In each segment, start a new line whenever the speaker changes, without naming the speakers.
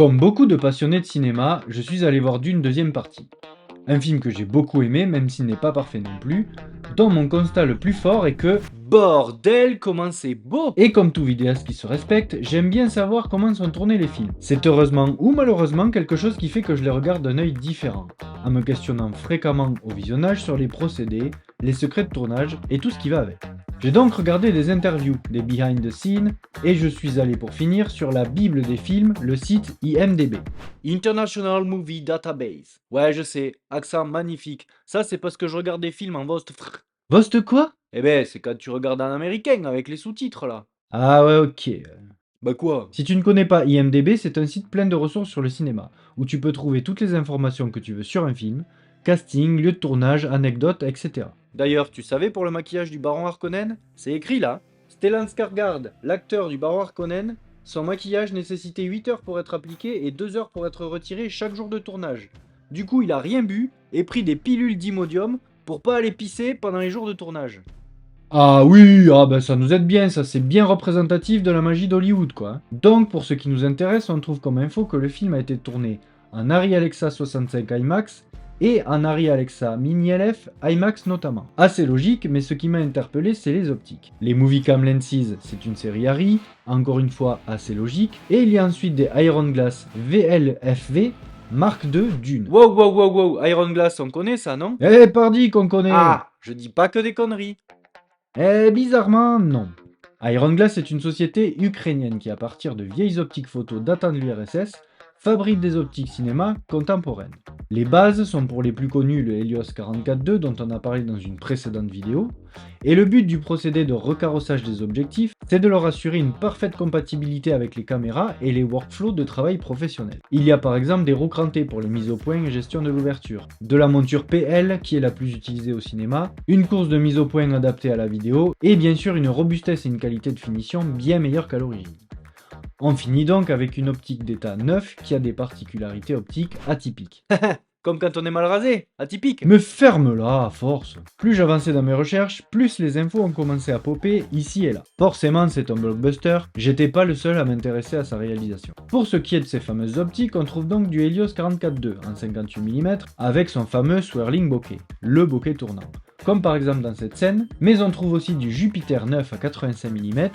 Comme beaucoup de passionnés de cinéma, je suis allé voir Dune deuxième partie. Un film que j'ai beaucoup aimé, même s'il n'est pas parfait non plus, dont mon constat le plus fort est que bordel comment c'est beau. Et comme tout vidéaste qui se respecte, j'aime bien savoir comment sont tournés les films. C'est heureusement ou malheureusement quelque chose qui fait que je les regarde d'un œil différent, en me questionnant fréquemment au visionnage sur les procédés, les secrets de tournage et tout ce qui va avec. J'ai donc regardé des interviews, des behind the scenes, et je suis allé pour finir sur la bible des films, le site IMDb. International Movie Database. Ouais, je sais, accent magnifique. Ça, c'est parce que je regarde des films en Vost. Vost quoi? Eh ben, c'est quand tu regardes en américain avec les sous-titres là. Ah ouais, ok. Bah quoi? Si tu ne connais pas IMDb, c'est un site plein de ressources sur le cinéma, où tu peux trouver toutes les informations que tu veux sur un film, casting, lieu de tournage, anecdotes, etc. D'ailleurs, tu savais pour le maquillage du baron Harkonnen? C'est écrit là. Stellan Skarsgård, l'acteur du baron Harkonnen, son maquillage nécessitait 8 heures pour être appliqué et 2 heures pour être retiré chaque jour de tournage. Du coup, il a rien bu et pris des pilules d'Imodium pour pas aller pisser pendant les jours de tournage. Ah oui, ben ça nous aide bien, ça c'est bien représentatif de la magie d'Hollywood quoi. Donc pour ce qui nous intéresse, on trouve comme info que le film a été tourné en Arri Alexa 65 IMAX et en Arri Alexa Mini LF IMAX notamment. Assez logique, mais ce qui m'a interpellé c'est les optiques. Les Moviecam Lenses, c'est une série Arri, encore une fois assez logique, et il y a ensuite des Iron Glass VLFV Mark II Dune. Wow wow wow wow, Iron Glass on connaît ça non? Eh pardi qu'on connaît. Ah, je dis pas que des conneries. Eh, bizarrement, non. Iron Glass est une société ukrainienne qui, à partir de vieilles optiques photo datant de l'URSS, fabrique des optiques cinéma contemporaines. Les bases sont pour les plus connus le Helios 44.2 dont on a parlé dans une précédente vidéo, et le but du procédé de recarrossage des objectifs, c'est de leur assurer une parfaite compatibilité avec les caméras et les workflows de travail professionnels. Il y a par exemple des roues crantées pour les mises au point et gestion de l'ouverture, de la monture PL qui est la plus utilisée au cinéma, une course de mise au point adaptée à la vidéo, et bien sûr une robustesse et une qualité de finition bien meilleures qu'à l'origine. On finit donc avec une optique d'état neuf qui a des particularités optiques atypiques. Comme quand on est mal rasé, atypique. Mais ferme-la, à force. Plus j'avançais dans mes recherches, plus les infos ont commencé à popper ici et là. Forcément, c'est un blockbuster, j'étais pas le seul à m'intéresser à sa réalisation. Pour ce qui est de ces fameuses optiques, on trouve donc du Helios 44.2 en 58 mm avec son fameux swirling bokeh, le bokeh tournant. Comme par exemple dans cette scène, mais on trouve aussi du Jupiter 9 à 85 mm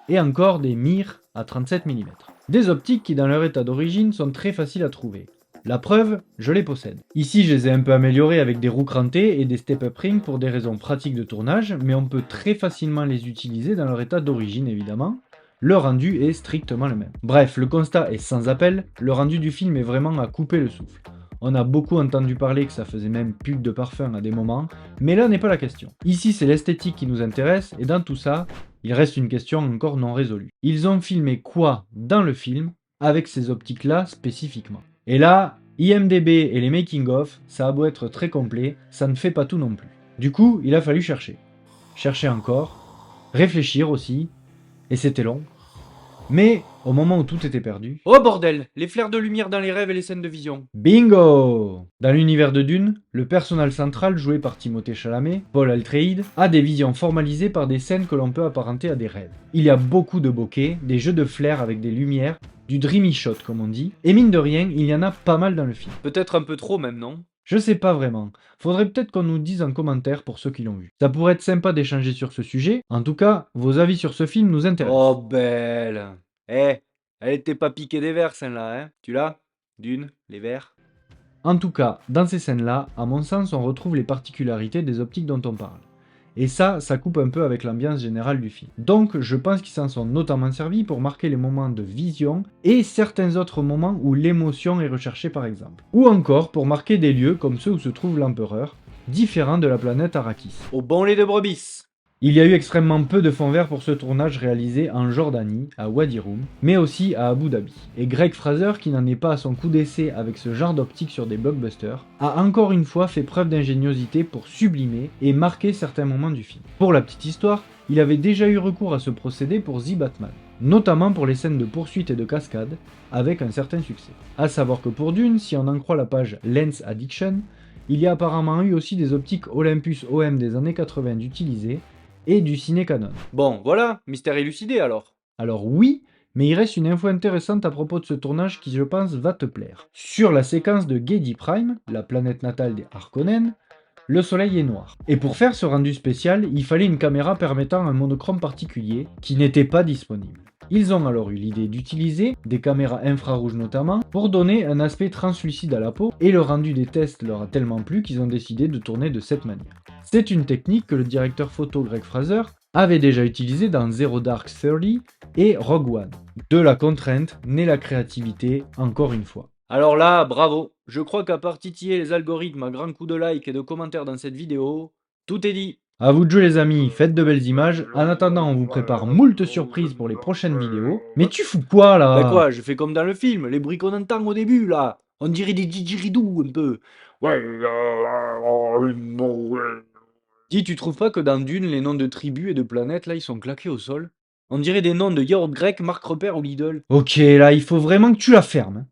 et encore des Mir à 37 mm. Des optiques qui dans leur état d'origine sont très faciles à trouver. La preuve, je les possède. Ici, je les ai un peu améliorées avec des roues crantées et des step-up rings pour des raisons pratiques de tournage, mais on peut très facilement les utiliser dans leur état d'origine évidemment. Le rendu est strictement le même. Bref, le constat est sans appel, le rendu du film est vraiment à couper le souffle. On a beaucoup entendu parler que ça faisait même pub de parfum à des moments, mais là n'est pas la question. Ici, c'est l'esthétique qui nous intéresse, et dans tout ça, il reste une question encore non résolue. Ils ont filmé quoi dans le film avec ces optiques-là spécifiquement? Et là, IMDb et les making-of, ça a beau être très complet, ça ne fait pas tout non plus. Du coup, il a fallu chercher. Chercher encore, réfléchir aussi, et c'était long. Mais, au moment où tout était perdu... Oh bordel! Les flares de lumière dans les rêves et les scènes de vision. Bingo! Dans l'univers de Dune, le personnage central joué par Timothée Chalamet, Paul Atreides, a des visions formalisées par des scènes que l'on peut apparenter à des rêves. Il y a beaucoup de bokeh, des jeux de flair avec des lumières, du dreamy shot comme on dit, et mine de rien, il y en a pas mal dans le film. Peut-être un peu trop même, non? Je sais pas vraiment. Faudrait peut-être qu'on nous dise en commentaire pour ceux qui l'ont vu. Ça pourrait être sympa d'échanger sur ce sujet. En tout cas, vos avis sur ce film nous intéressent. Oh belle! Eh, elle était pas piquée des vers celle-là, hein? Tu l'as? Dune, les vers. En tout cas, dans ces scènes-là, à mon sens, on retrouve les particularités des optiques dont on parle. Et ça coupe un peu avec l'ambiance générale du film. Donc je pense qu'ils s'en sont notamment servis pour marquer les moments de vision et certains autres moments où l'émotion est recherchée par exemple. Ou encore pour marquer des lieux comme ceux où se trouve l'empereur, différents de la planète Arrakis. Au bon lait de brebis! Il y a eu extrêmement peu de fonds verts pour ce tournage réalisé en Jordanie, à Wadi Rum, mais aussi à Abu Dhabi. Et Greg Fraser, qui n'en est pas à son coup d'essai avec ce genre d'optique sur des blockbusters, a encore une fois fait preuve d'ingéniosité pour sublimer et marquer certains moments du film. Pour la petite histoire, il avait déjà eu recours à ce procédé pour The Batman, notamment pour les scènes de poursuite et de cascade, avec un certain succès. A savoir que pour Dune, si on en croit la page Lens Addiction, il y a apparemment eu aussi des optiques Olympus OM des années 80 utilisées, et du ciné canon. Bon, voilà, mystère élucidé alors. Alors oui, mais il reste une info intéressante à propos de ce tournage qui, je pense, va te plaire. Sur la séquence de Gedi Prime, la planète natale des Harkonnen, le soleil est noir. Et pour faire ce rendu spécial, il fallait une caméra permettant un monochrome particulier qui n'était pas disponible. Ils ont alors eu l'idée d'utiliser des caméras infrarouges notamment pour donner un aspect translucide à la peau, et le rendu des tests leur a tellement plu qu'ils ont décidé de tourner de cette manière. C'est une technique que le directeur photo Greg Fraser avait déjà utilisée dans Zero Dark 30 et Rogue One. De la contrainte naît la créativité, encore une fois. Alors là, bravo. Je crois qu'à part titiller les algorithmes à grands coups de like et de commentaires dans cette vidéo, tout est dit. À vous de jouer les amis, faites de belles images. En attendant, on vous prépare moult surprises pour les prochaines vidéos. Mais tu fous quoi là? Bah quoi, je fais comme dans le film, les bruits qu'on entend au début là. On dirait des didgeridoo un peu. Dis, tu trouves pas que dans Dune, les noms de tribus et de planètes là, ils sont claqués au sol? On dirait des noms de yaourt grec, marque repère ou Lidl. Ok, là, il faut vraiment que tu la fermes, hein.